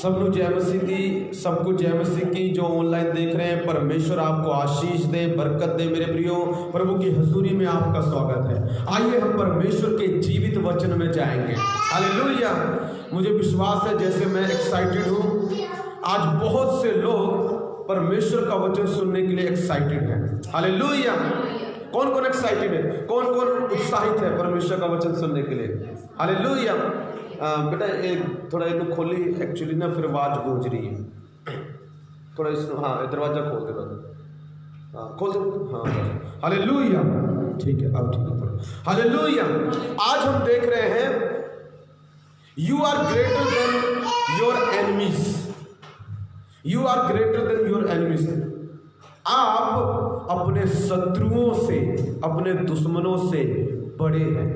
सबको जय मसीह की, सबको जय मसीह की। जो ऑनलाइन देख रहे हैं, परमेश्वर आपको आशीष दे, बरकत दे। मेरे प्रियो, प्रभु की हजूरी में आपका स्वागत है। आइए हम परमेश्वर के जीवित वचन में जाएंगे। हालेलुया। मुझे विश्वास है, जैसे मैं एक्साइटेड हूँ, आज बहुत से लोग परमेश्वर का वचन सुनने के लिए एक्साइटेड हैं। हालेलुया। कौन कौन एक्साइटेड है? कौन कौन उत्साहित है परमेश्वर का वचन सुनने के लिए? हालेलुया। बेटा एक थोड़ा इनको खोली, एक्चुअली ना फिर आवाज गूंज रही है थोड़ा। इस दरवाजा खोल दे बस। खोल दो। हाँ, हालेलुया। ठीक है, अब ठीक है। हालेलुया। आज हम देख रहे हैं you are greater than your enemies. You are greater than your enemies. आप अपने शत्रुओं से, अपने दुश्मनों से बड़े हैं।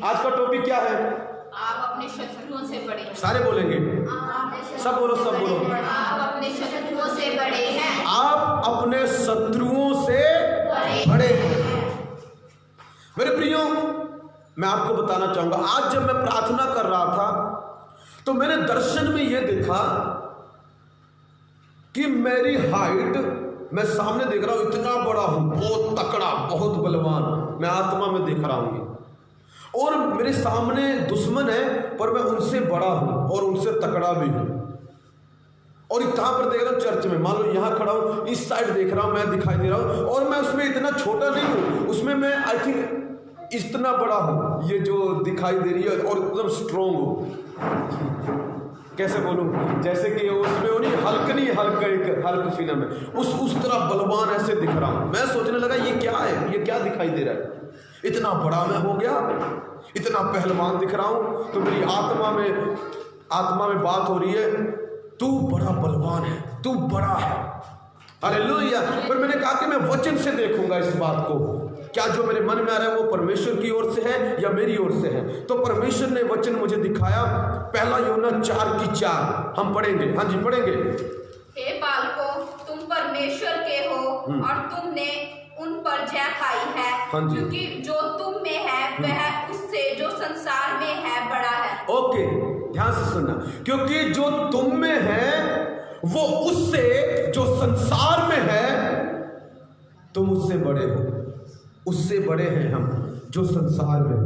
आज का टॉपिक क्या है? आप अपने शत्रुओं से बड़े हैं। सारे बोलेंगे, सब बोलो, सब बोलो। आप अपने शत्रुओं से बड़े हैं। आप अपने शत्रुओं से बड़े हैं। मेरे प्रियो, मैं आपको बताना चाहूंगा, आज जब मैं प्रार्थना कर रहा था तो मैंने दर्शन में यह देखा कि मेरी हाइट, मैं सामने देख रहा हूं, इतना बड़ा हूं, बहुत तकड़ा, बहुत बलवान, मैं आत्मा में देख रहा हूं। और मेरे सामने दुश्मन है, पर मैं उनसे बड़ा हूं और उनसे तकड़ा भी हूं। और यहां पर देख रहा हूं चर्च में, मान लो यहां खड़ा हूं, इस साइड देख रहा हूं, मैं दिखाई दे रहा हूं, और मैं उसमें इतना छोटा नहीं हूं, उसमें मैं आई थिंक इतना बड़ा हूं, ये जो दिखाई दे रही है, और एकदम स्ट्रोंग हूं। कैसे बोलूं? जैसे कि उसमें वो नहीं, हल्क नहीं, हल्क एक हल्क फिल्म है, उस तरह बलवान ऐसे दिख रहा हूं। मैं सोचने लगा ये क्या है, ये क्या दिखाई दे रहा है, इतना बड़ा मैं हो गया, इतना पहलवान दिख रहा हूं। तो मेरी आत्मा में बात हो रही है, तू बड़ा बलवान है, तू बड़ा है। हालेलुया। पर मैंने कहा कि मैं वचन से देखूंगा इस बात को, क्या जो मेरे मन में आ रहा है वो परमेश्वर की ओर से है या मेरी ओर से है। तो परमेश्वर ने वचन मुझे दिखाया, पहला यूहन्ना 4:4 हम पढ़ेंगे। हाँ जी, पढ़ेंगे। हे बालकों, तुम परमेश्वर के हो और तुमने उन पर जय खाई है। हाँ जी। क्योंकि जो तुम में है वह उससे जो संसार में है बड़ा है। ओके, ध्यान से सुनना। क्योंकि जो तुम में है वो उससे जो संसार में है, तुम उससे बड़े हो, उससे बड़े हैं हम जो संसार में है।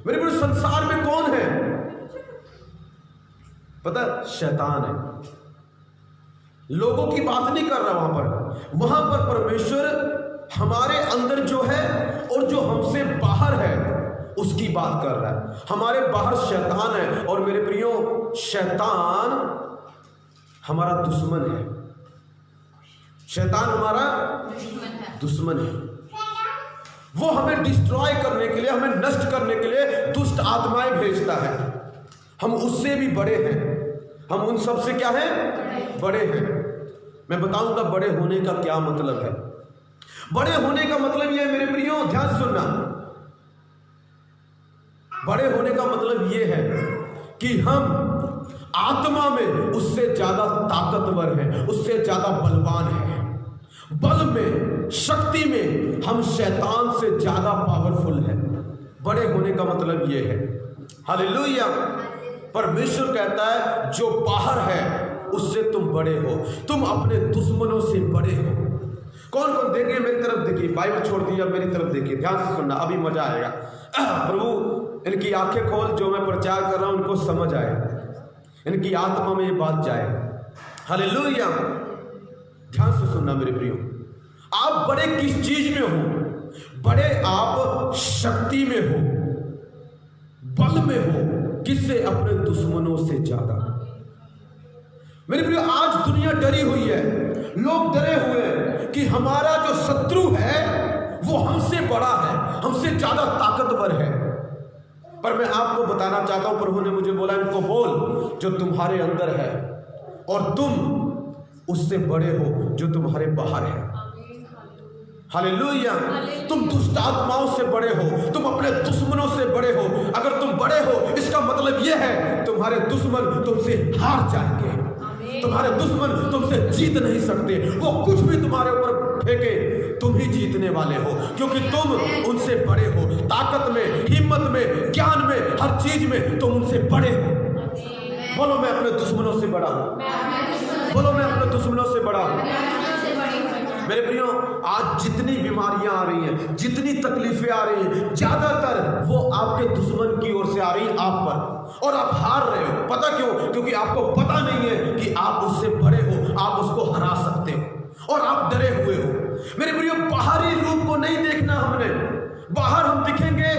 मेरे बड़े संसार में कौन है पता? शैतान है। लोगों की बात नहीं कर रहा वहां पर परमेश्वर हमारे अंदर जो है और जो हमसे बाहर है उसकी बात कर रहा है। हमारे बाहर शैतान है, और मेरे प्रियो, शैतान हमारा दुश्मन है। शैतान हमारा दुश्मन है। वो हमें डिस्ट्रॉय करने के लिए, हमें नष्ट करने के लिए दुष्ट आत्माएं भेजता है। हम उससे भी बड़े हैं, हम उन सब से क्या हैं? बड़े हैं। मैं बताऊंगा बड़े होने का क्या मतलब है। बड़े होने का मतलब यह है मेरे प्रियो, ध्यान सुनना, बड़े होने का मतलब यह है कि हम आत्मा में उससे ज्यादा ताकतवर हैं, उससे ज्यादा बलवान हैं। बल में, शक्ति में हम शैतान से ज्यादा पावरफुल हैं। बड़े होने का मतलब यह है। हालेलुया। परमेश्वर कहता है जो बाहर है उससे तुम बड़े हो, तुम अपने दुश्मनों से बड़े हो। कौन कौन देखिए, मेरी तरफ देखिए, बाइबल छोड़ दिया, मेरी तरफ देखिए, ध्यान से सुनना, अभी मजा आएगा। प्रभु इनकी आंखें खोल, जो मैं प्रचार कर रहा हूं उनको समझ आए, इनकी आत्मा में ये बात जाए। हालेलुया। ध्यान से सुनना मेरे प्रियो, आप बड़े किस चीज में हो? बड़े आप शक्ति में हो, बल में हो। किससे? अपने दुश्मनों से ज्यादा। मेरे प्रियो, आज दुनिया डरी हुई है, लोग डरे हुए हैं कि हमारा जो शत्रु है वो हमसे बड़ा है, हमसे ज्यादा ताकतवर है। पर मैं आपको बताना चाहता हूं, प्रभु ने मुझे बोला, इनको बोल जो तुम्हारे अंदर है, और तुम उससे बड़े हो जो तुम्हारे बाहर है। हालेलुया। तुम दुष्ट आत्माओं से बड़े हो, तुम अपने दुश्मनों से बड़े हो। अगर तुम बड़े हो, इसका मतलब यह है तुम्हारे दुश्मन तुमसे हार जाएंगे, तुम्हारे दुश्मन तुमसे जीत नहीं सकते। वो कुछ भी तुम्हारे ऊपर फेंके, तुम ही जीतने वाले हो, क्योंकि तुम उनसे बड़े हो। ताकत में, हिम्मत में, ज्ञान में, हर चीज में तुम उनसे बड़े हो। बोलो मैं अपने दुश्मनों से बड़ा हूं। बोलो मैं अपने दुश्मनों से बड़ा हूं। मेरे प्रियो, आज जितनी बीमारियां आ रही हैं, जितनी तकलीफें आ रही हैं, ज्यादातर वो आपके दुश्मन की ओर से आ रही हैं आप पर, और आप हार रहे हो। पता क्यों? क्योंकि आपको पता नहीं है कि आप उससे बड़े हो, आप उसको हरा सकते हो, और आप डरे हुए हो। मेरे प्रियो, बाहरी रूप को नहीं देखना हमने। बाहर हम दिखेंगे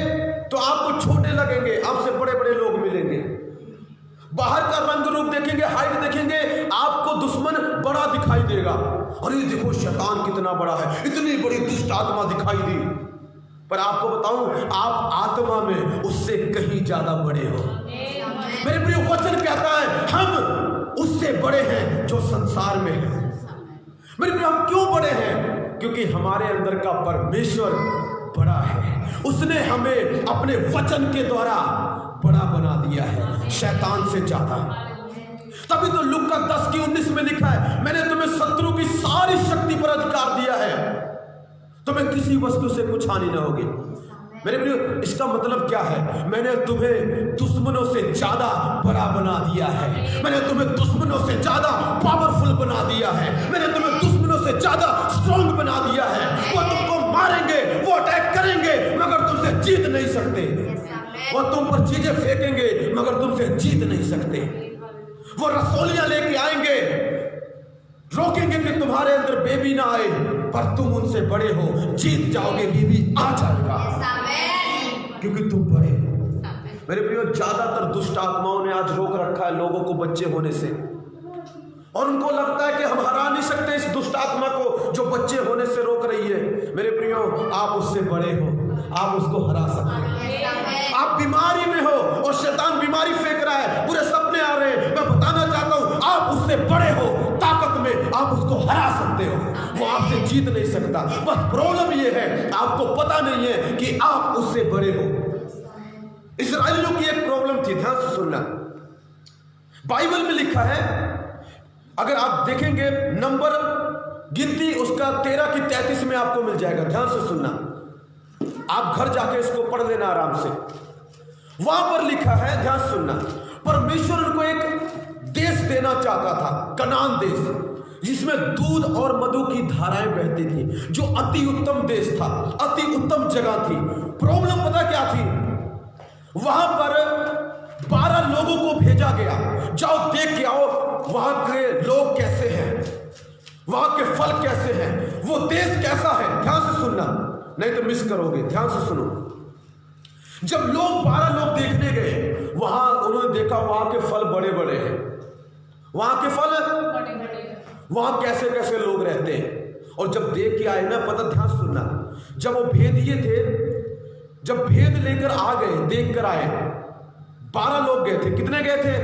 तो आपको छोटे लगेंगे, आपसे बड़े बड़े लोग मिलेंगे। बाहर का रंग रूप देखेंगे, हाइट देखेंगे, आपको दुश्मन बड़ा दिखाई देगा। अरे देखो शैतान कितना बड़ा है, इतनी बड़ी दुष्ट आत्मा दिखाई दी। पर आपको बताऊं, आप आत्मा में उससे कहीं ज्यादा बड़े हो। मेरे प्रिय, वचन कहता है हम उससे बड़े हैं जो संसार में है। मेरे प्रिय, हम क्यों बड़े हैं? क्योंकि हमारे अंदर का परमेश्वर बड़ा है। उसने हमें अपने वचन के द्वारा बड़ा बना दिया है, शैतान से ज्यादा। तभी तो लूका 10:19 में लिखा है, मैंने तुम्हें शत्रु की सारी शक्ति पर अधिकार दिया है, तुम्हें किसी वस्तु से कुछ हानि न होगी। मेरे प्रियो, इसका मतलब क्या है? मैंने तुम्हें दुश्मनों से ज्यादा बड़ा बना दिया है। मैंने तुम्हें दुश्मनों से ज्यादा पावरफुल बना दिया है। मैंने तुम्हें दुश्मनों से ज्यादा स्ट्रॉन्ग बना दिया है। वो तुमको मारेंगे, वो अटैक करेंगे, मगर तुमसे जीत नहीं सकते। वो तुम पर चीजें फेंकेंगे, मगर तुमसे जीत नहीं सकते। वो रसोलियां लेके आएंगे, रोकेंगे कि तुम्हारे अंदर बेबी ना आए, पर तुम उनसे बड़े हो, जीत जाओगे, बेबी आ जाएगा, क्योंकि तुम बड़े हो। मेरे प्रियो, ज्यादातर दुष्ट आत्माओं ने आज रोक रखा है लोगों को बच्चे होने से, और उनको लगता है कि हम हरा नहीं सकते इस दुष्ट आत्मा को जो बच्चे होने से रोक रही है। मेरे प्रियो, आप उससे बड़े हो, आप उसको हरा सकते हैं। आप बीमारी में हो और शैतान बीमारी फेंक रहा है, पूरे सपने आ रहे हैं, मैं बताना चाहता हूं आप उससे बड़े हो, ताकत में आप उसको हरा सकते हो। वो आपसे जीत नहीं सकता। बस प्रॉब्लम ये है, आपको पता नहीं है कि आप उससे बड़े हो। इस्राएलियों की एक प्रॉब्लम थी, ध्यान से सुनना। बाइबल में लिखा है, अगर आप देखेंगे नंबर गिनती उसका 13 की 33 में आपको मिल जाएगा। ध्यान से सुनना, आप घर जाके इसको पढ़ लेना आराम से। वहां पर लिखा है, ध्यान से सुनना, परमेश्वर उनको एक देश देना चाहता था, कनान देश, जिसमें दूध और मधु की धाराएं बहती थी, जो अति उत्तम देश था, अति उत्तम जगह थी। प्रॉब्लम पता क्या थी? वहां पर 12 लोगों को भेजा गया, जाओ देख के आओ वहां के लोग कैसे हैं, वहां के फल कैसे हैं, वो देश कैसा है। ध्यान से सुनना, नहीं तो मिस करोगे। ध्यान से सुनो। जब 12 लोग देखने गए, वहां उन्होंने देखा वहां के फल बड़े बड़े हैं, वहां के फल वहां कैसे कैसे लोग रहते हैं। और जब देख के आए ना, पता, ध्यान सुनना, जब वो भेदिए थे, जब भेद लेकर आ गए, देख कर आए, 12 लोग गए थे। कितने गए थे?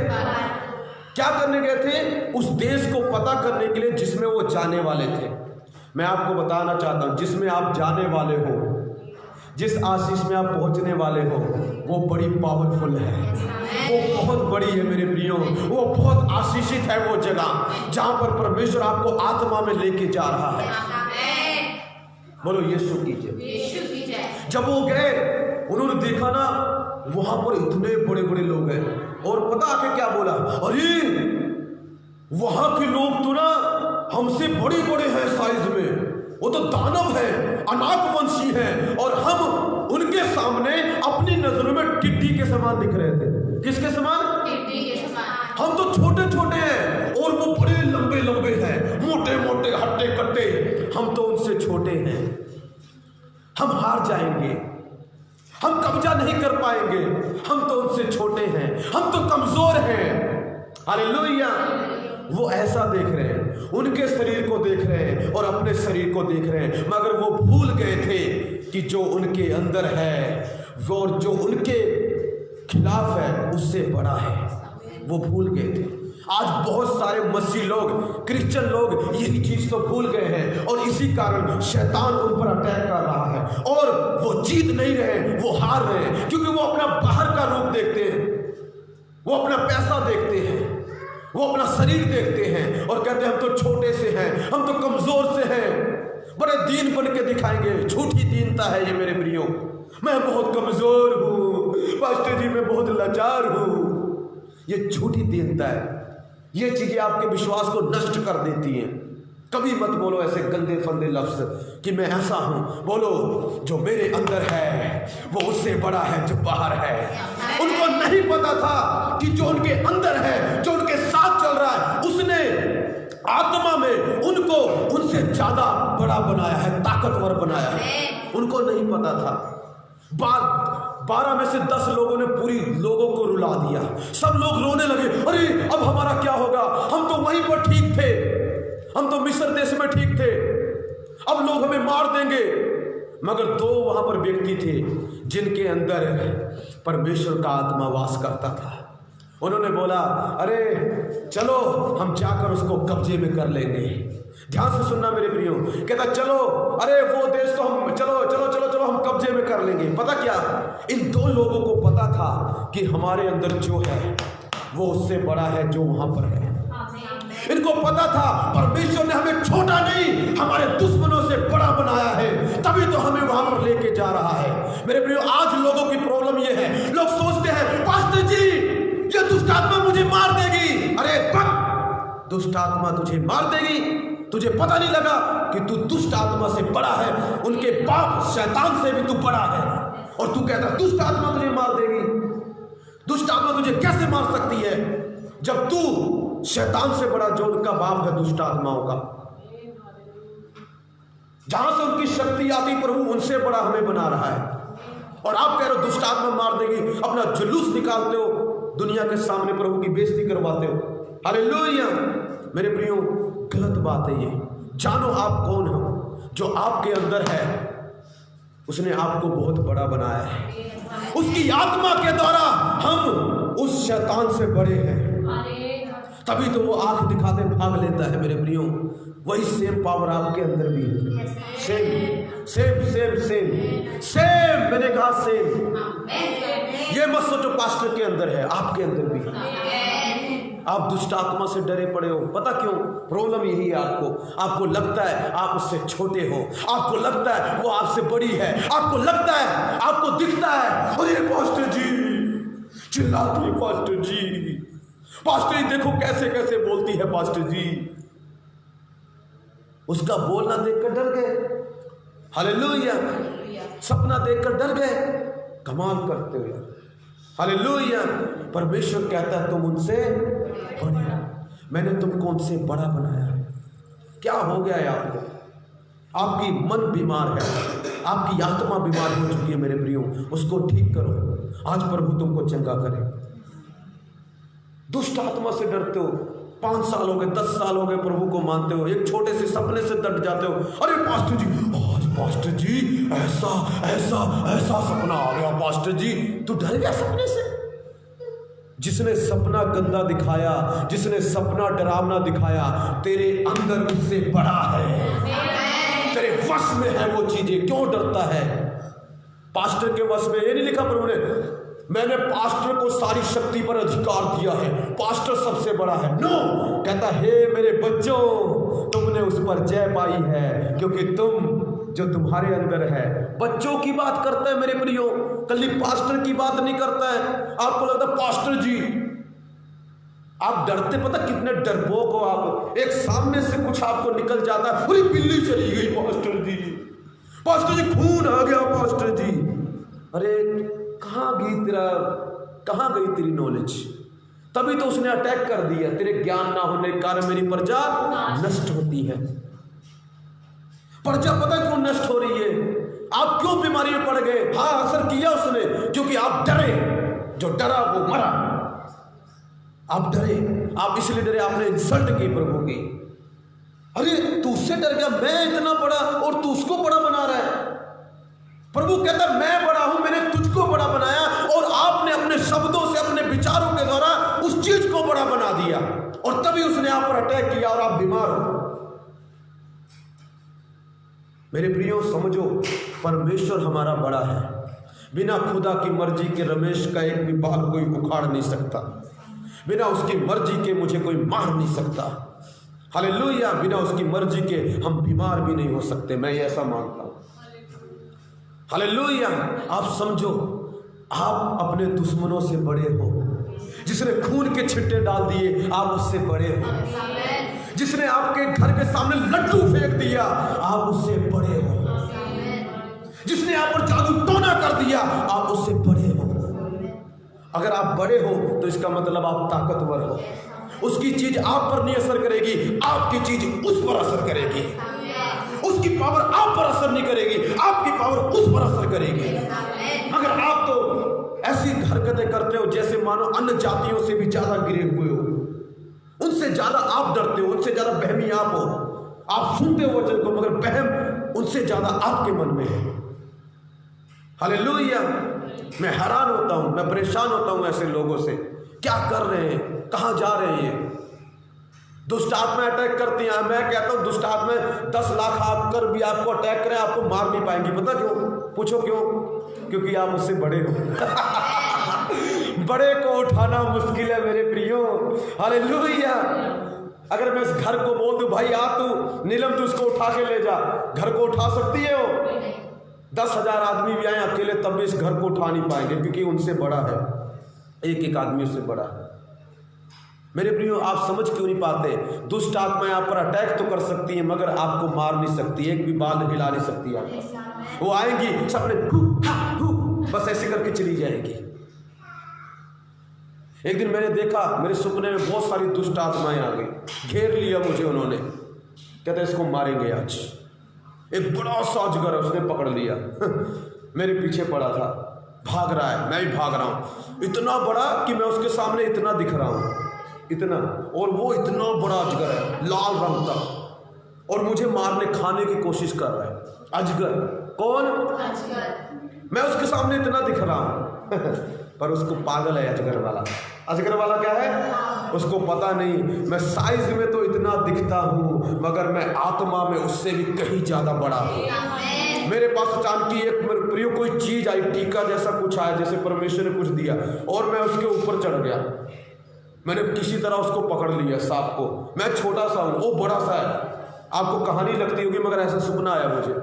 क्या करने गए थे? उस देश को पता करने के लिए जिसमें वो जाने वाले थे। मैं आपको बताना चाहता हूं, जिसमें आप जाने वाले हो, जिस आशीष में आप पहुंचने वाले हो, वो बड़ी पावरफुल है, वो बहुत बड़ी है मेरे प्रियो। वो बहुत आशीषित है वो जगह जहां पर परमेश्वर आपको आत्मा में लेके जा रहा है। बोलो यीशु कीजिए। जब वो गए, उन्होंने देखा ना, वहां पर इतने बड़े बड़े लोग हैं, और पता आके क्या बोला? अरे वहां के लोग तो ना हमसे बड़े बड़े हैं साइज में, वो तो दानव है, अनाकवंशी हैं, और हम उनके सामने अपनी नजरों में टिड्डी के समान दिख रहे थे। किसके समान? टिड्डी के समान। हम तो छोटे छोटे हैं और वो बड़े लंबे लंबे हैं, मोटे मोटे, हट्टे कट्टे, हम तो उनसे छोटे हैं, हम हार जाएंगे, हम कब्जा नहीं कर पाएंगे, हम तो उनसे छोटे हैं, हम तो कमजोर हैं। हालेलुया। वो ऐसा देख रहे हैं, उनके शरीर को देख रहे हैं और अपने शरीर को देख रहे हैं, मगर वो भूल गए थे कि जो उनके अंदर है वो, जो उनके खिलाफ है, उससे बड़ा है। वो भूल गए थे। आज बहुत सारे मसीह लोग, क्रिश्चियन लोग यही चीज तो भूल गए हैं, और इसी कारण शैतान उन पर अटैक कर रहा है, और वो जीत नहीं रहे, वो हार रहे हैं, क्योंकि वो अपना बाहर का रूप देखते हैं, वो अपना पैसा देखते हैं, वो अपना शरीर देखते हैं, और कहते हैं हम तो छोटे से हैं, हम तो कमजोर से हैं, बड़े दीन बन के दिखाएंगे। झूठी दीनता है ये मेरे प्रियो। मैं बहुत कमजोर हूं पास्टर जी, मैं बहुत लाचार हूं। ये झूठी दीनता है। ये चीजें आपके विश्वास को नष्ट कर देती हैं। कभी मत बोलो ऐसे गंदे फंदे लफ्ज कि मैं ऐसा हूं। बोलो जो मेरे अंदर है वो उससे बड़ा है जो बाहर है। उनको नहीं पता था कि जो उनके अंदर है, जो उनके साथ चल रहा है, उसने आत्मा में उनको उनसे ज्यादा बड़ा बनाया है, ताकतवर बनाया है। उनको नहीं पता था। 12 में से 10 लोगों ने पूरी लोगों को रुला दिया। सब लोग रोने लगे, अरे अब हमारा क्या होगा, हम तो वहीं पर ठीक थे, हम तो मिस्र देश में ठीक थे, अब लोग हमें मार देंगे। मगर 2 वहां पर व्यक्ति थे जिनके अंदर परमेश्वर का आत्मा वास करता था। उन्होंने बोला, अरे चलो हम जाकर उसको कब्जे में कर लेंगे। ध्यान से सुनना मेरे प्रियो, कहता चलो, अरे वो देश तो हम चलो चलो चलो चलो हम कब्जे में कर लेंगे। पता क्या, इन 2 लोगों को पता था कि हमारे अंदर जो है वो उससे बड़ा है जो वहां पर है। इनको पता था परमेश्वर ने हमें छोटा नहीं, हमारे दुश्मनों से बड़ा बनाया है, तभी तो हमें वहां पर लेके जा रहा है। मेरे प्रियो, आज लोगों की प्रॉब्लम ये है, लोग सोचते हैं पास्टर जी ये दुष्ट आत्मा मुझे मार देगी। अरे बक, दुष्ट आत्मा तुझे मार देगी? तुझे पता नहीं लगा कि तू दुष्ट आत्मा से बड़ा है, उनके बाप शैतान से भी तू बड़ा है, और तू कहता दुष्ट आत्मा तुझे मार देगी। दुष्ट आत्मा तुझे कैसे मार सकती है जब तू शैतान से बड़ा, जो उनका बाप है दुष्ट आत्माओं का। जहां से उनकी शक्ति आती, प्रभु उनसे बड़ा हमें बना रहा है, और आप कह रहे हो दुष्ट आत्मा मार देगी। अपना जुलूस निकालते हो, दुनिया के सामने प्रभु की बेइज्जती करवाते हो। हालेलुया। मेरे प्रियो, गलत बात है ये। जानो आप कौन हो। जो आपके अंदर है उसने आपको बहुत बड़ा बनाया है। उसकी आत्मा के द्वारा हम उस शैतान से बड़े हैं, तभी तो वो आंख दिखाते भाग लेता है। मेरे प्रियो, वही सेम पावर आपके अंदर भी है। Same same same same same, मैंने कहा सेम। ये मत सोचो पास्टर के अंदर है, आपके अंदर भी है। आप दुष्ट आत्मा से डरे पड़े हो। पता क्यों? प्रॉब्लम यही है आपको लगता है आप उससे छोटे हो, आपको लगता है वो आपसे बड़ी है, आपको लगता है, आपको दिखता है, अरे पास्टर जी चिल्लाती है, पास्टर जी, पास्टर जी देखो कैसे कैसे बोलती है पास्टर जी। उसका बोलना देखकर डर गए। हालेलुया। सपना देखकर डर गए। कमाल करते हो। हालेलुया। परमेश्वर कहता है तुम उनसे बड़े हो, मैंने तुमको उनसे बड़ा बनाया है। क्या हो गया है आपको? आपकी मन बीमार है, आपकी आत्मा बीमार हो चुकी है। मेरे प्रियो, उसको ठीक करो। आज प्रभु तुमको चंगा करे। दुष्ट आत्मा से डरते हो, 5 साल हो गए, 10 साल हो गए प्रभु को मानते हो, एक छोटे से सपने से डर जाते हो। अरे पास्टर जी, आज पास्टर जी ऐसा ऐसा ऐसा सपना आ गया। पास्टर जी तू डर गया सपने से? जिसने सपना गंदा दिखाया, जिसने सपना डरावना दिखाया, तेरे अंदर उससे बड़ा है, तेरे वश में है वो चीजें। क्यों डरता है? पास्टर के वश में, ये नहीं लिखा प्रभु ने, मैंने पास्टर को सारी शक्ति पर अधिकार दिया है, पास्टर सबसे बड़ा है। नो, कहता हे मेरे बच्चों, तुमने उस पर जय पाई है, क्योंकि तुम जो तुम्हारे अंदर है। बच्चों की बात करता है मेरे प्रियो, कल पास्टर की बात नहीं करता है। आपको लगता है पास्टर जी, आप डरते, पता कितने डरपोक हो आप। एक सामने से कुछ आपको निकल जाता है, अरे बिल्ली चली गई पास्टर जी, पास्टर जी खून आ गया पास्टर जी। अरे कहाँ गई तेरी नॉलेज? तभी तो उसने अटैक कर दिया। तेरे ज्ञान ना होने के कारण मेरी प्रजा नष्ट होती है। प्रजा पता क्यों नष्ट हो रही है? आप क्यों बीमारी में पड़ गए? हाँ, असर किया उसने, क्योंकि आप डरे। जो डरा वो मरा। आप डरे, आप इसलिए डरे, आपने इंसल्ट की प्रभु की। अरे तू उससे डर गया, मैं इतना बड़ा और तू उसको बड़ा बना रहा है। प्रभु कहता मैं बड़ा हूं, मैंने तुझको बड़ा बनाया, और आपने अपने शब्दों से, अपने विचारों के द्वारा उस चीज को बड़ा बना दिया, और तभी उसने आप पर अटैक किया और आप बीमार हो। मेरे प्रियो समझो, परमेश्वर हमारा बड़ा है। बिना खुदा की मर्जी के रमेश का एक भी बाल कोई उखाड़ नहीं सकता। बिना उसकी मर्जी के मुझे कोई मार नहीं सकता। हालेलुया। बिना उसकी मर्जी के हम बीमार भी नहीं हो सकते। मैं ऐसा मानता हूं। हालेलुया। आप समझो, आप अपने दुश्मनों से बड़े हो। जिसने खून के छिट्टे डाल दिए, आप उससे बड़े हो। जिसने आपके घर के सामने लड्डू फेंक दिया, आप उससे बड़े हो। जिसने आप पर जादू टोना कर दिया, आप उससे बड़े हो। अगर आप बड़े हो तो इसका मतलब आप ताकतवर हो। उसकी चीज आप पर नहीं असर करेगी, आपकी चीज उस पर असर करेगी। उसकी पावर आप पर असर नहीं करेगी, आपकी पावर उस पर असर करेगी। मगर आप तो ऐसी हरकतें करते हो जैसे मानो अन्य जातियों से भी ज्यादा गिरे हुए हो। उनसे ज्यादा आप डरते हो, उनसे ज्यादा बहमी आप हो। आप सुनते हो वचन को, मगर बहम उनसे ज्यादा आपके मन में है। हालेलुया। मैं हैरान होता हूं, मैं परेशान होता हूं ऐसे लोगों से। क्या कर रहे हैं, कहां जा रहे हैं ये? दुष्ट आत्मा अटैक करती हैं। मैं कहता हूं दुष्ट आत्मा 10 लाख आकर भी आपको अटैक करें, आपको मार नहीं पाएंगी। पता क्यों? पूछो क्यों? क्योंकि आप उससे बड़े हो। बड़े को उठाना मुश्किल है मेरे प्रियो। हालेलुया। अगर मैं इस घर को बोल दूं भाई आ तू नीलम, तू उसको उठा के ले जा, घर को उठा सकती है वो? 10,000 आदमी भी आए अकेले तब भी इस घर को उठा नहीं पाएंगे, क्योंकि उनसे बड़ा है। एक एक आदमी उससे बड़ा है। मेरे प्रियो, आप समझ क्यों नहीं पाते? दुष्ट आत्माएं आप पर अटैक तो कर सकती हैं, मगर आपको मार नहीं सकती, एक भी बाल हिला नहीं सकती आपको। वो आएंगी सबने बस ऐसे करके चली जाएंगी। एक दिन मैंने देखा, मेरे सपने में बहुत सारी दुष्ट आत्माएं आ गई, घेर लिया मुझे उन्होंने। कहते इसको मारेंगे आज। एक बड़ा सा अजगर है, उसने पकड़ लिया। मेरे पीछे पड़ा था, भाग रहा है, मैं भी भाग रहा हूं। इतना बड़ा कि मैं उसके सामने इतना दिख रहा हूं, इतना, और वो इतना बड़ा अजगर है, लाल रंग का, और मुझे मारने खाने की कोशिश कर रहा है। अजगर कौन? अजगर। मैं उसके सामने इतना दिख रहा हूं। पर उसको पागल है अजगर वाला। अजगर वाला क्या है? उसको पता नहीं मैं साइज में तो इतना दिखता हूं, मगर मैं आत्मा में उससे भी कहीं ज्यादा बड़ा हूं। मेरे पास अचानक एक मेरे प्रियो कोई चीज आई, टीका जैसा कुछ आया, जैसे परमेश्वर ने कुछ दिया, और मैं उसके ऊपर चढ़ गया। मैंने किसी तरह उसको पकड़ लिया, सांप को। मैं छोटा सा हूं, वो बड़ा सा है। आपको कहानी लगती होगी, मगर ऐसा सपना आया मुझे।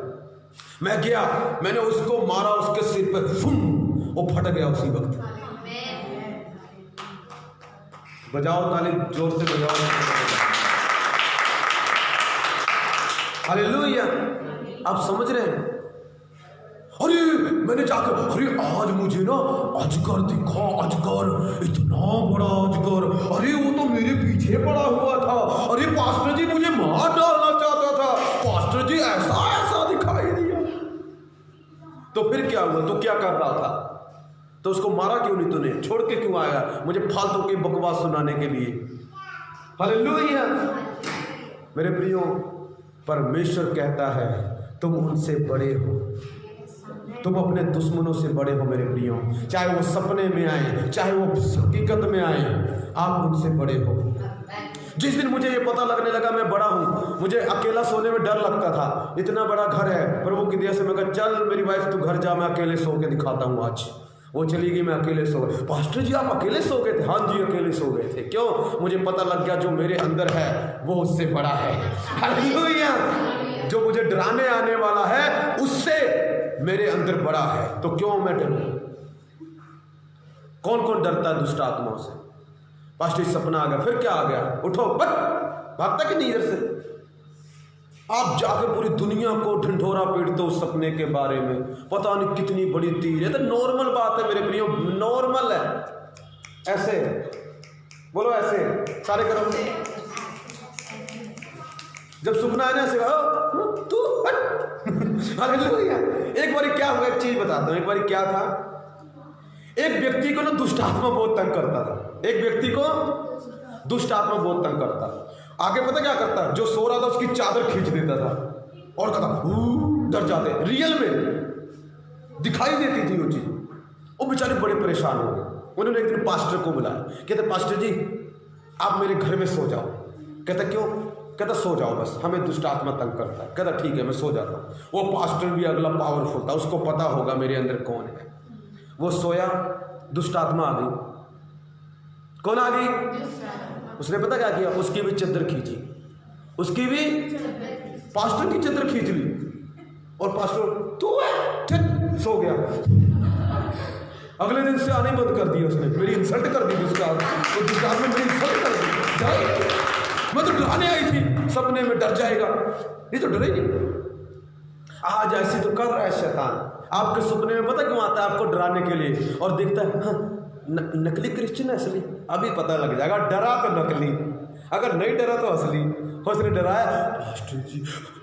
मैं गया, मैंने उसको मारा, उसके सिर पे वो फट गया उसी वक्त। बजाओ ताली, जोर से बजाओ। हालेलुया। आप समझ रहे हैं? अरे मैंने जाकर, अरे आज मुझे ना अजगर दिखा, अजगर, इतना बड़ा अजगर। अरे वो तो मेरे पीछे पड़ा हुआ था। अरे पास्टर जी मुझे मार डालना चाहता था। पास्टर जी ऐसा ऐसा दिखाई दिया। तो फिर क्या हुआ? तो क्या कर रहा था? तो उसको मारा क्यों नहीं तूने? छोड़ के क्यों आया मुझे फालतू की बकवास सुनाने के लिए? हालेलुया। मेरे प्रियो, परमेश्वर कहता है तुम उनसे बड़े हो। तुम अपने दुश्मनों से बड़े हो मेरे प्रियो। चाहे वो सपने में आए, चाहे वो हकीकत में आए, आप उनसे बड़े हो। जिस दिन मुझे ये पता लगने लगा मैं बड़ा हूँ, मुझे अकेला सोने में डर लगता था। इतना बड़ा घर है, प्रभु की दया से मैं कहा चल मेरी वाइफ तू घर जा, मैं अकेले सो के दिखाता हूँ आज। वो चली गई, मैं अकेले सो गया। पास्टर जी आप अकेले सो गए थे? हाँ जी अकेले सो गए थे। क्यों? मुझे पता लग गया जो मेरे अंदर है वो उससे बड़ा है। हालेलुया। जो मुझे डराने आने वाला है उससे मेरे अंदर बड़ा है, तो क्यों मैं डरूं? कौन कौन डरता है दुष्ट आत्माओं से? पास्टर सपना आ गया, फिर क्या आ गया? उठो, बट भागता कि नहीं इधर से? आप जाकर पूरी दुनिया को ढिंढोरा पीटते हो उस सपने के बारे में, पता नहीं कितनी बड़ी तीर है। तो नॉर्मल बात है मेरे प्रियो, नॉर्मल है। ऐसे बोलो, ऐसे सारे करो। जब सपना है ना ऐसे तू हालेलुया। एक बार क्या हुआ, एक चीज बताता हूं। एक बार क्या था, एक व्यक्ति को ना दुष्ट आत्मा बहुत तंग करता था। एक व्यक्ति को दुष्ट आत्मा बहुत तंग करता। आगे पता क्या करता? जो सो रहा था उसकी चादर खींच देता था और कहता डर जाते। रियल में दिखाई देती थी वो चीज। वो बेचारे बड़े परेशान हो गए। उन्होंने एक दिन पास्टर को बुलाया। कहते पास्टर जी आप मेरे घर में सो जाओ। कहता क्यों? कहता सो जाओ बस, हमें दुष्ट आत्मा तंग करता है। कहता ठीक है मैं सो जाता हूँ। वो पास्टर भी अगला पावरफुल था, उसको पता होगा मेरे अंदर कौन है। वो सोया, दुष्ट आत्मा आ गई। कौन आ गई? उसने पता क्या किया? उसकी भी चद्दर खींची, उसकी भी पास्टर की चद्दर खींच ली, और पास्टर तू है सो गया। अगले दिन से आने बंद कर दिया उसने, मेरी इंसल्ट कर दी दुष्ट आत्मा, तो दुष्ट आत्मा मेरी इंसल्ट कर दी। जाए, मैं तो डराने आई थी, सपने में डर जाएगा, ये तो डरेगी। आज ऐसे तो कर रहा है शैतान, आपके सपने में पता क्यों आता है? आपको डराने के लिए, और देखता है हाँ, नकली क्रिश्चियन है असली, अभी पता लग जाएगा। डरा तो नकली, अगर नहीं डरा तो असली। उसने डराया,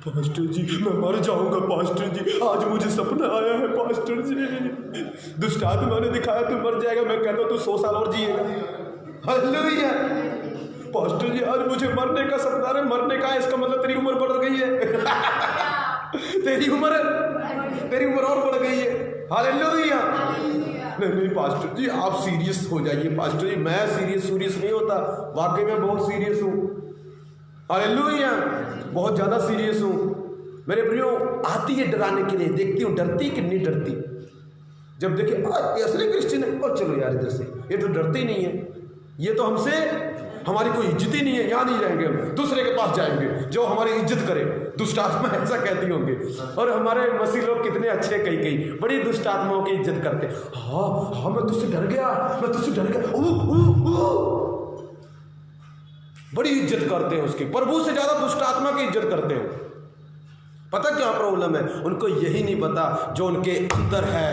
पास्टर जी मैं मर जाऊंगा, पास्टर जी आज मुझे सपना आया है, पास्टर जी दुष्ट आत्मा ने दिखाया तू मर जाएगा, मैं कहता हूँ तू 100 साल और जिएगा। हालेलुया। पास्टर जी आज मुझे मरने का सपना है, मरने का है, इसका मतलब तेरी उम्र बढ़ गई है तेरी उम्र और बढ़ गई है। हालेलुया। नहीं पास्टर जी आप सीरियस हो जाइए। पास्टर जी मैं सीरियस नहीं होता, वाकई में बहुत सीरियस हूँ। हालेलुया, बहुत ज़्यादा सीरियस हूँ। मेरे प्रियो आती है डराने के लिए, देखती हूँ डरती कि नहीं डरती। जब देखे ये असली क्रिश्चियन है, और चलो यार इधर से, ये तो डरती नहीं है, ये तो हमसे हमारी कोई इज्जत ही नहीं है, यहाँ नहीं जाएंगे हम, दूसरे के पास जाएंगे जो हमारी इज्जत करे। दुष्ट आत्मा ऐसा कहती होंगे। और हमारे मसीह लोग कितने अच्छे, कई बड़ी दुष्ट आत्माओं की इज्जत करते। हाँ मैं तुझसे डर गया, मैं तुझसे डर गया, बड़ी इज्जत करते हैं उसकी। प्रभु से ज्यादा दुष्ट आत्मा की इज्जत करते हो। पता क्या प्रॉब्लम है? उनको यही नहीं पता जो उनके अंदर है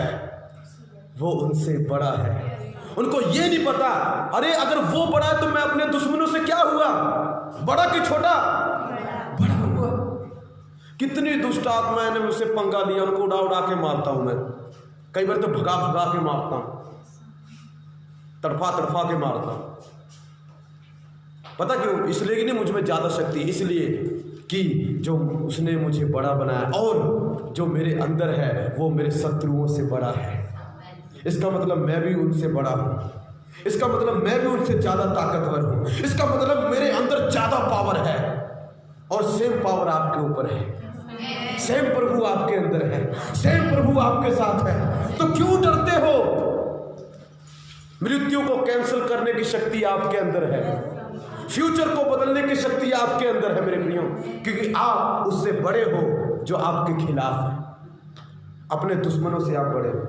वो उनसे बड़ा है। उनको ये नहीं पता, अरे अगर वो बड़ा है तो मैं अपने दुश्मनों से क्या हुआ, बड़ा कि छोटा? बड़ा हुआ। कितनी दुष्ट आत्माएं ने मुझसे पंगा लिया, उनको उड़ा के मारता हूं मैं। कई बार तो भगा के मारता हूं, तड़फा के मारता हूं। पता क्यों? इसलिए कि नहीं मुझ में ज्यादा शक्ति, इसलिए कि जो उसने मुझे बड़ा बनाया, और जो मेरे अंदर है वो मेरे शत्रुओं से बड़ा है। इसका मतलब मैं भी उनसे बड़ा हूं, इसका मतलब मैं भी उनसे ज्यादा ताकतवर हूं, इसका मतलब मेरे अंदर ज्यादा पावर है। और सेम पावर आपके ऊपर है, सेम प्रभु आपके अंदर है, सेम प्रभु आपके साथ है। तो क्यों डरते हो? मृत्यु को कैंसिल करने की शक्ति आपके अंदर है, फ्यूचर को बदलने की शक्ति आपके अंदर है मेरे प्रियो, क्योंकि आप उससे बड़े हो जो आपके खिलाफ है। अपने दुश्मनों से आप बड़े हो।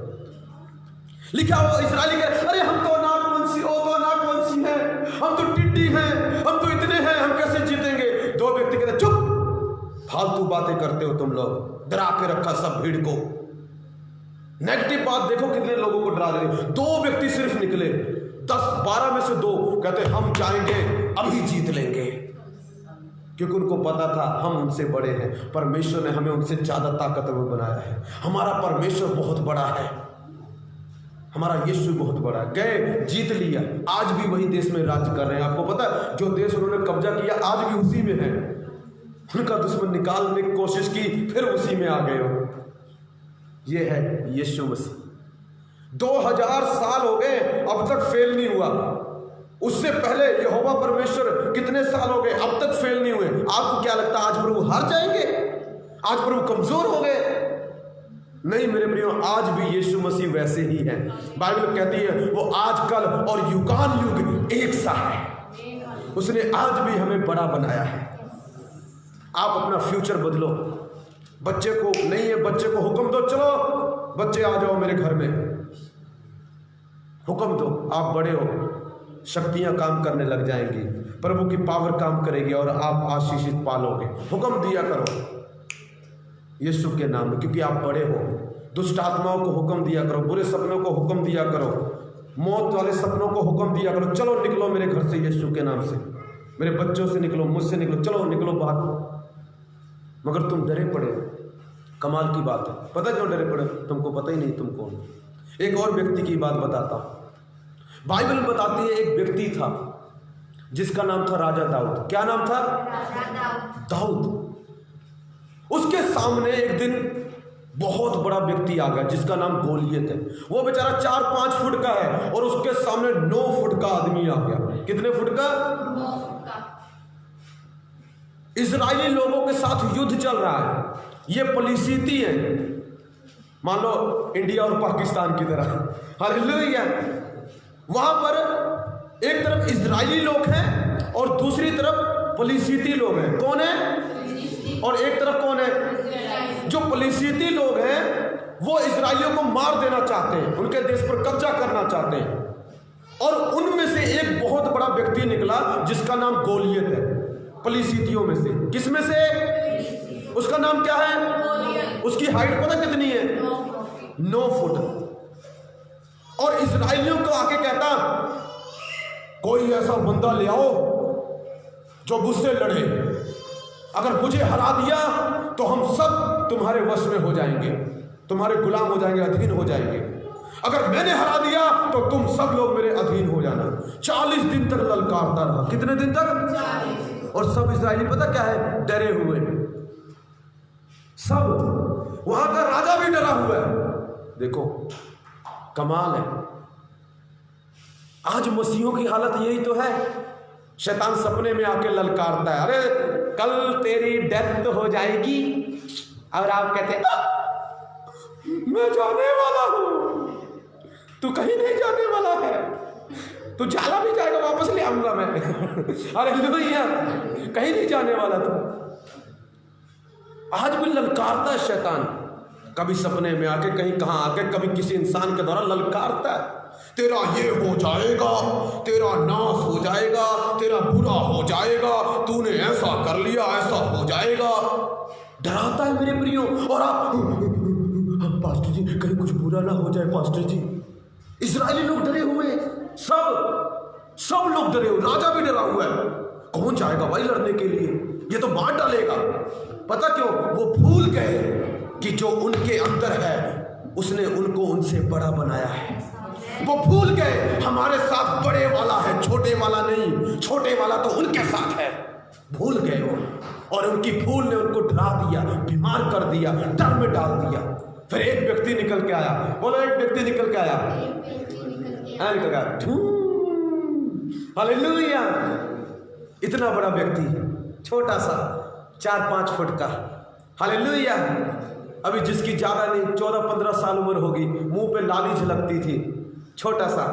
लिखा हो इस्राएली कह, अरे हम तो नागवंशी, ओ तो नागवंशी हैं, हम तो टिड्डी हैं, हम तो इतने हैं, हम कैसे जीतेंगे? दो व्यक्ति कहते चुप, फालतू बातें करते हो तुम लोग, डरा के रखा सब भीड़ को। नेगेटिव बात देखो कितने लोगों को डरा रहे। दो व्यक्ति सिर्फ निकले, 10-12 में से 2 कहते हम जाएंगे, अभी जीत लेंगे, क्योंकि उनको पता था हम उनसे बड़े हैं। परमेश्वर ने हमें उनसे ज्यादा ताकतवर बनाया है। हमारा परमेश्वर बहुत बड़ा है, हमारा यीशु बहुत बड़ा है। गए, जीत लिया, आज भी वही देश में राज्य कर रहे हैं। आपको पता है जो देश उन्होंने कब्जा किया आज भी उसी में है। उनका दुश्मन निकालने की कोशिश की, फिर उसी में आ गए हो। ये है यीशु मसीह। 2000 साल हो गए, अब तक फेल नहीं हुआ। उससे पहले यहोवा परमेश्वर कितने साल हो गए, अब तक फेल नहीं हुए। आपको क्या लगता है आज प्रभु हार जाएंगे? आज प्रभु कमजोर हो गए? नहीं मेरे प्रियो, आज भी यीशु मसीह वैसे ही है। बाइबल कहती है वो आज कल और युगान युग एक सा है। उसने आज भी हमें बड़ा बनाया है। आप अपना फ्यूचर बदलो। बच्चे को नहीं है, बच्चे को हुक्म दो, चलो बच्चे आ जाओ मेरे घर में, हुक्म दो, आप बड़े हो, शक्तियां काम करने लग जाएंगी, प्रभु की पावर काम करेगी और आप आशीषित पालोगे। हुक्म दिया करो यीशु के नाम में, क्योंकि आप बड़े हो। दुष्ट आत्माओं को हुक्म दिया करो, बुरे सपनों को हुक्म दिया करो, मौत वाले सपनों को हुक्म दिया करो, चलो निकलो मेरे घर से यीशु के नाम से, मेरे बच्चों से निकलो, मुझसे निकलो, चलो निकलो बाहर। मगर तुम डरे पड़े हो। कमाल की बात है, पता क्यों डरे पड़े? तुमको पता ही नहीं तुम कौन। एक और व्यक्ति की बात बताता हूं। बाइबल बताती है एक व्यक्ति था जिसका नाम था राजा दाऊद। क्या नाम था? दाऊद। उसके सामने एक दिन बहुत बड़ा व्यक्ति आ गया जिसका नाम गोलियत है। वो बेचारा 4-5 फुट का है और उसके सामने 9 फुट का आदमी आ गया। कितने फुट का? 9 फुट का। इजरायली लोगों के साथ युद्ध चल रहा है। ये पलिस्तीनी है, मान लो इंडिया और पाकिस्तान की तरह। हालेलुया। वहां पर एक तरफ इजरायली लोग हैं और दूसरी तरफ पलिस्तीनी लोग हैं। कौन है? और एक तरफ कौन है? जो पलिस्तीनी लोग हैं वो इजराइलियों को मार देना चाहते हैं, उनके देश पर कब्जा करना चाहते हैं। और उनमें से एक बहुत बड़ा व्यक्ति निकला जिसका नाम गोलियत है, पलिस्तियों में से। किसमें से? उसका नाम क्या है? उसकी हाइट पता कितनी है? 9 फुट। और इजराइलियों को आके कहता, कोई ऐसा बंदा ले आओ जो मुझसे लड़े, अगर मुझे हरा दिया तो हम सब तुम्हारे वश में हो जाएंगे, तुम्हारे गुलाम हो जाएंगे, अधीन हो जाएंगे। अगर मैंने हरा दिया तो तुम सब लोग मेरे अधीन हो जाना। 40 दिन तक ललकारता रहा। कितने दिन तक? 40। और सब इस्राएली पता क्या है? डरे हुए। सब, वहां का राजा भी डरा हुआ है। देखो कमाल है। आज मसीहों की हालत यही तो है। शैतान सपने में आके ललकारता है, अरे कल तेरी डेथ हो जाएगी, और आप कहते हैं मैं जाने वाला हूं। तू कहीं नहीं जाने वाला है, तू जाला भी जाएगा, वापस ले आऊंगा मैं। अरे भैया कहीं नहीं जाने वाला तू। आज भी ललकारता है शैतान, कभी सपने में आके, कहीं कहां आके, कभी किसी इंसान के द्वारा ललकारता है, तेरा ये हो जाएगा, तेरा नाश हो जाएगा, तेरा बुरा हो जाएगा, तूने ऐसा कर लिया, ऐसा हो जाएगा। डराता है मेरे प्रियो। और आप पास्टर जी कहीं कुछ बुरा ना हो जाए पास्टर जी। इजरायली लोग डरे हुए, सब लोग डरे हुए, राजा भी डरा हुआ है। कौन जाएगा भाई लड़ने के लिए, ये तो मार डालेगा। पता क्यों? वो भूल गए कि जो उनके अंदर है उसने उनको उनसे बड़ा बनाया है। वो भूल गए हमारे साथ बड़े वाला है, छोटे वाला नहीं। छोटे वाला तो उनके साथ है। भूल गए वो, और उनकी भूल ने उनको डरा दिया, बीमार कर दिया, डर में डाल दिया। फिर एक व्यक्ति निकल के आया। बोलो, एक व्यक्ति निकल के आया। निकल गया। हालेलुया। इतना बड़ा व्यक्ति, छोटा सा 4-5 फुट का। हालेलुया। अभी जिसकी ज्यादा नहीं 14-15 साल उम्र होगी, मुंह पे लाली झलकती थी, छोटा सा।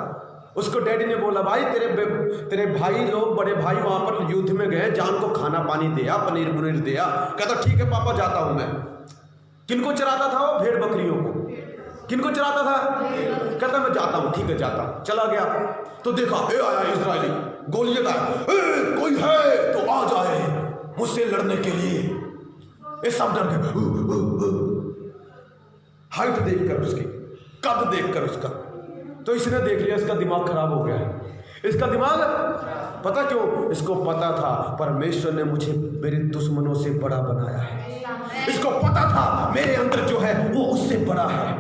उसको डैडी ने बोला, भाई तेरे भाई लोग, बड़े भाई वहां पर युद्ध में गए, जान को खाना पानी दिया, पनीर पुनीर दिया। कहता ठीक है पापा, जाता हूं मैं। किनको चराता था वो? भेड़ बकरियों को। किनको चराता था? कहता मैं जाता हूं, ठीक है जाता हूं। चला गया तो देखा, ए आया इजरायली, गोलियत आया, कोई है तो आ जाए मुझसे लड़ने के लिए। ये सब डर गए। हाइट देखकर उसकी, कद देखकर उसका, तो इसने देख लिया, इसका दिमाग खराब हो गया है। इसका दिमाग, पता क्यों? इसको पता था परमेश्वर ने मुझे मेरे दुश्मनों से बड़ा बनाया है। इसको पता था मेरे अंदर जो है वो उससे बड़ा है।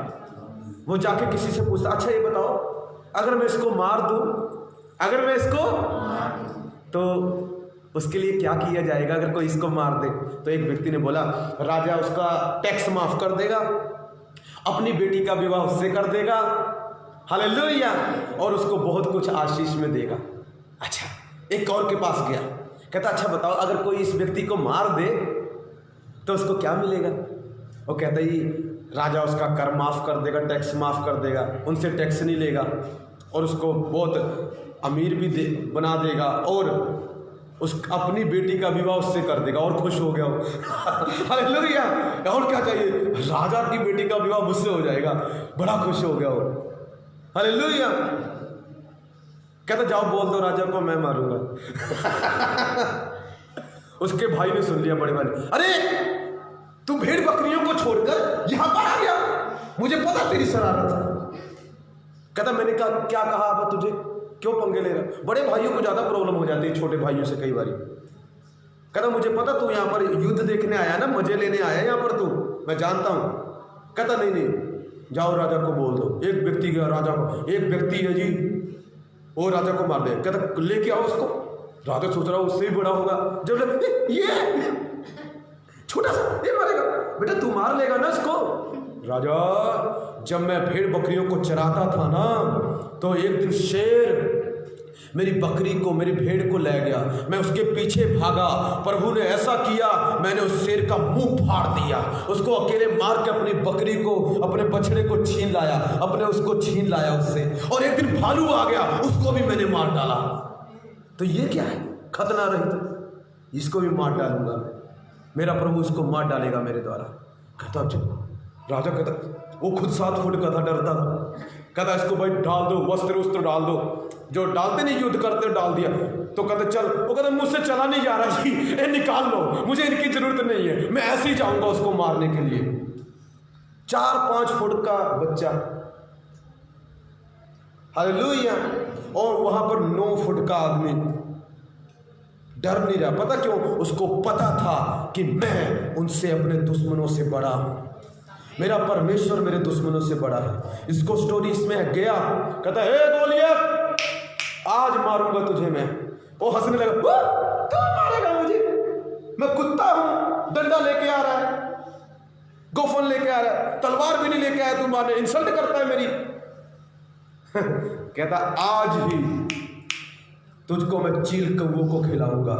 वो जाके किसी से पूछता, अच्छा ये बताओ, अगर मैं इसको मार दूं, अगर मैं इसको, तो उसके लिए क्या किया जाएगा अगर कोई इसको मार दे? तो एक व्यक्ति ने बोला, राजा उसका टैक्स माफ कर देगा, अपनी बेटी का विवाह उससे कर देगा। हालेलुया। और उसको बहुत कुछ आशीष में देगा। अच्छा, एक और के पास गया, कहता अच्छा बताओ, अगर कोई इस व्यक्ति को मार दे तो उसको क्या मिलेगा? वो कहता ही राजा उसका कर माफ कर देगा, टैक्स माफ कर देगा, उनसे टैक्स नहीं लेगा, और उसको बहुत अमीर भी बना देगा, और उस अपनी बेटी का विवाह उससे कर देगा। और खुश हो गया वो। हालेलुया। और क्या चाहिए? राजा की बेटी का विवाह मुझसे हो जाएगा। बड़ा खुश हो गया वो। हालेलुया। कहता जाओ बोल दो राजा को मैं मारूंगा। उसके भाई ने सुन लिया, बड़े भाई ने, अरे तू भेड़ बकरियों को छोड़कर यहां पर आ गया, मुझे पता तेरी शरारत है। कहता मैंने कहा क्या कहा अब तुझे, क्यों पंगे ले रहा? बड़े भाइयों को ज्यादा प्रॉब्लम हो जाती है छोटे भाइयों से कई बार। कहता मुझे पता तू यहाँ पर युद्ध देखने आया ना, मजे लेने आया यहाँ पर तू, मैं जानता हूं। कहता नहीं, जाओ राजा को बोल दो। एक व्यक्ति गया राजा को, एक व्यक्ति है जी वो राजा को मार दे। कहता लेके आओ उसको। राजा सोच रहा उससे भी बड़ा होगा, जब ये छोटा सा ये मारेगा, बेटा तू मार लेगा ना इसको। राजा जब मैं भेड़ बकरियों को चराता था ना, तो एक दिन शेर मेरी बकरी को, मेरी भेड़ को ले गया, मैं उसके पीछे भागा, प्रभु ने ऐसा किया मैंने उस शेर का मुंह फाड़ दिया, उसको अकेले मार के अपनी बकरी को, अपने बछड़े को छीन लाया, उसको छीन लाया उससे। और एक दिन भालू आ गया, उसको भी मैंने मार डाला। तो ये क्या है? खतना रहित, इसको भी मार डालूंगा, मेरा प्रभु इसको मार डालेगा मेरे द्वारा। कहता राजा कहता वो खुद 7 फुट का था, डरता था। कहता इसको भाई डाल दो, वस्त्र डाल दो, जो डालते नहीं युद्ध करते डाल दिया। तो कहते चल, वो कहता मुझसे चला नहीं जा रहा जी, ये निकाल लो, मुझे इनकी जरूरत नहीं है, मैं ऐसे ही जाऊंगा उसको मारने के लिए। 4-5 फुट का बच्चा, हालेलुया। और वहां पर 9 फुट का आदमी डर नहीं रहा। पता क्यों? उसको पता था कि मैं उनसे, अपने दुश्मनों से बड़ा हूं। मेरा परमेश्वर मेरे दुश्मनों से बड़ा है। इसको स्टोरी इसमें गया, कहता हे गोलियत, आज मारूंगा तुझे मैं। वो हंसने लगा, कौन मारेगा मुझे? मैं कुत्ता हूं, डंडा लेके आ रहा है, गोफन लेके आ रहा है, तलवार भी नहीं लेके आया, तू मारने इंसल्ट करता है मेरी। कहता आज ही तुझको मैं चील कौओं को खिलाऊंगा,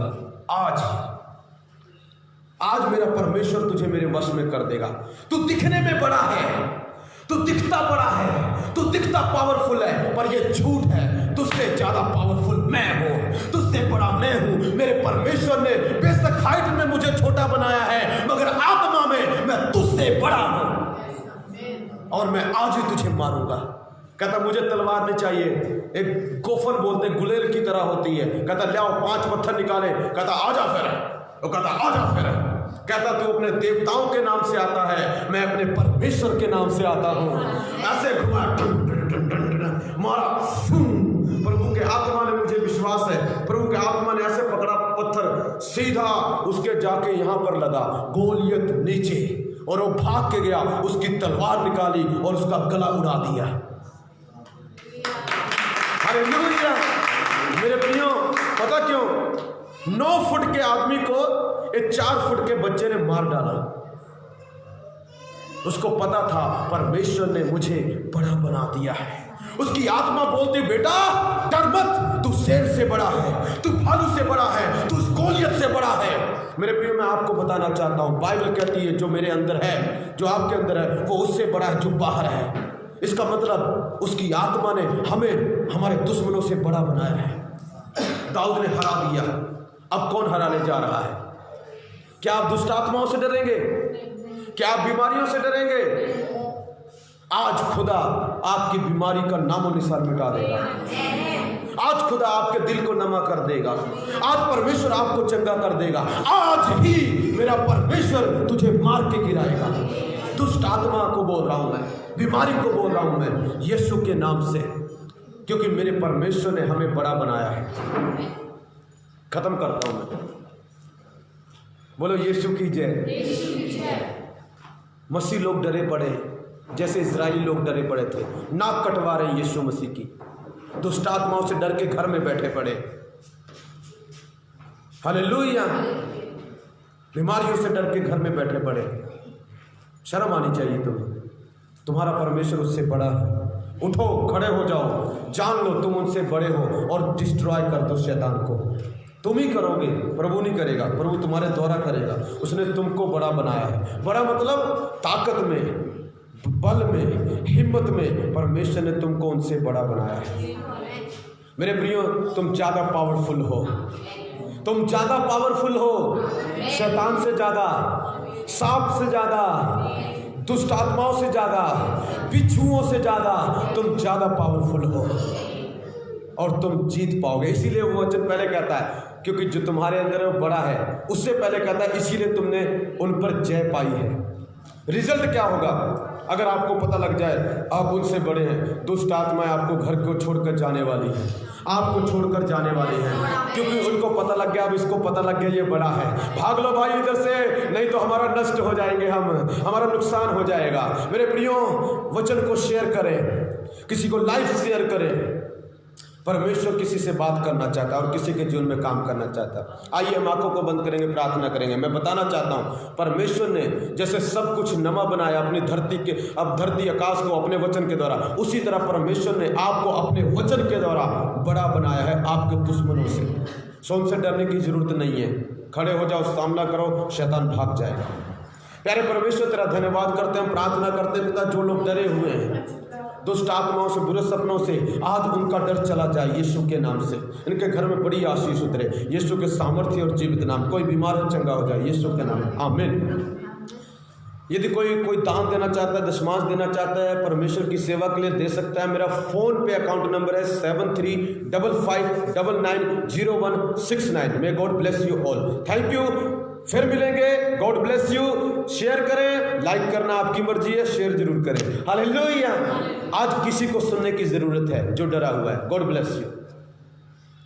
आज मेरा परमेश्वर तुझे मेरे वश में कर देगा। तू दिखने में बड़ा है, तू दिखता बड़ा है, तू दिखता पावरफुल है, पर ये झूठ है। तुझसे ज्यादा पावरफुल मैं हूं, तुझसे बड़ा मैं हूं। मेरे परमेश्वर ने बेशक हाइट में मुझे छोटा बनाया है, मगर आत्मा में मैं तुझसे बड़ा हूं और मैं आज ही तुझे मारूंगा। कहता मुझे तलवार नहीं चाहिए, एक गोफन बोलते गुलेल की तरह होती है। कहता ले आओ, 5 पत्थर निकाले। कहता आजा फिर, वो कहता आजा फिर। कहता तू अपने देवताओं के नाम से आता है, मैं अपने परमेश्वर के नाम से आता हूं। ऐसे घुमा, मारा, प्रभु के आत्मा ने, मुझे विश्वास है प्रभु के आत्मा ने ऐसे पकड़ा पत्थर, सीधा उसके जाके यहां पर लगा, गोलियत नीचे, और वो भाग के गया, उसकी तलवार निकाली और उसका गला उड़ा दिया। हालेलुया। मेरे प्रियो, पता क्यों? 9 फुट के आदमी को एक 4 फुट के बच्चे ने मार डाला। उसको पता था परमेश्वर ने मुझे बड़ा बना दिया है। उसकी आत्मा बोलती बेटा डर मत, तू शेर से बड़ा है, तू भालू से बड़ा है, तू गोलियत से बड़ा है। मेरे प्रियो, मैं आपको बताना चाहता हूं, बाइबल कहती है जो मेरे अंदर है, जो आपके अंदर है, वो उससे बड़ा है जो बाहर है। इसका मतलब उसकी आत्मा ने हमें हमारे दुश्मनों से बड़ा बनाया है। दाऊद ने हरा दिया, अब कौन हराने जा रहा है? क्या आप दुष्ट आत्माओं से डरेंगे? क्या आप बीमारियों से डरेंगे? आज खुदा आपकी बीमारी का नामो निशान मिटा देगा। आज खुदा आपके दिल को नमा कर देगा। आज परमेश्वर आपको चंगा कर देगा। आज ही मेरा परमेश्वर तुझे मार के गिराएगा। दुष्ट आत्मा को बोल रहा हूं मैं, बीमारी को बोल रहा हूं मैं, यीशु के नाम से, क्योंकि मेरे परमेश्वर ने हमें बड़ा बनाया है। खत्म करता हूं मैं, बोलो यीशु की जय। मसीह लोग डरे पड़े, जैसे इजरायली लोग डरे पड़े थे। नाक कटवा रहे यीशु मसीह की, दुष्ट आत्माओं से डर के घर में बैठे पड़े। हालेलुया। बीमारियों से डर के घर में बैठे पड़े। शर्म आनी चाहिए तुम्हें, तुम्हारा परमेश्वर उससे बड़ा है। उठो, खड़े हो जाओ, जान लो तुम उनसे बड़े हो और डिस्ट्रॉय कर दो शैतान को। तुम ही करोगे, प्रभु नहीं करेगा, प्रभु तुम्हारे द्वारा करेगा। उसने तुमको बड़ा बनाया है। बड़ा मतलब ताकत में, बल में, हिम्मत में परमेश्वर ने तुमको उनसे बड़ा बनाया है। मेरे प्रियो, तुम ज्यादा पावरफुल हो, तुम ज्यादा पावरफुल हो, शैतान से ज्यादा, सांप से ज्यादा, दुष्ट आत्माओं से ज्यादा, बिच्छुओं से ज्यादा तुम ज्यादा पावरफुल हो और तुम जीत पाओगे। इसीलिए वो वचन पहले कहता है, क्योंकि जो तुम्हारे अंदर है वो बड़ा है। उससे पहले कहता है इसीलिए तुमने उन पर जय पाई है। रिजल्ट क्या होगा? अगर आपको पता लग जाए आप उनसे बड़े हैं, दुष्ट आत्माएं आपको घर को छोड़कर जाने वाली है, आपको छोड़कर जाने वाली है, क्योंकि उनको पता लग गया, अब इसको पता लग गया ये बड़ा है। भाग लो भाई इधर से, नहीं तो हमारा नष्ट हो जाएंगे, हम हमारा नुकसान हो जाएगा। मेरे प्रियो, वचन को शेयर करें, किसी को लाइव शेयर करें। परमेश्वर किसी से बात करना चाहता है और किसी के जीवन में काम करना चाहता है। आइए हम आंखों को बंद करेंगे, प्रार्थना करेंगे। मैं बताना चाहता हूँ, परमेश्वर ने जैसे सब कुछ नमा बनाया अपनी धरती के, अब धरती आकाश को अपने वचन के द्वारा, उसी तरह परमेश्वर ने आपको अपने वचन के द्वारा बड़ा बनाया है आपके दुश्मनों से। सो उनसे डरने की जरूरत नहीं है। खड़े हो जाओ, सामना करो, शैतान भाग जाएगा। प्यारे परमेश्वर तेरा धन्यवाद करते हैं, प्रार्थना करते हैं पिता, जो लोग डरे हुए हैं दुष्ट आत्माओं से, बुरे सपनों से, आज उनका डर चला जाए यीशु के नाम से। इनके घर में बड़ी आशीष उतरे यीशु के सामर्थ्य और जीवित नाम। कोई बीमार हो चंगा हो जाए यीशु के नाम, आमीन। यदि कोई दान देना चाहता है, दशमांश देना चाहता है, परमेश्वर की सेवा के लिए दे सकता है। मेरा फोन पे अकाउंट नंबर है 7355990169। May God bless you all. Thank you. फिर मिलेंगे। God bless you. शेयर करें, लाइक करना आपकी मर्जी है, शेयर जरूर करें। हालेलुया। आज किसी को सुनने की जरूरत है जो डरा हुआ है। God bless you.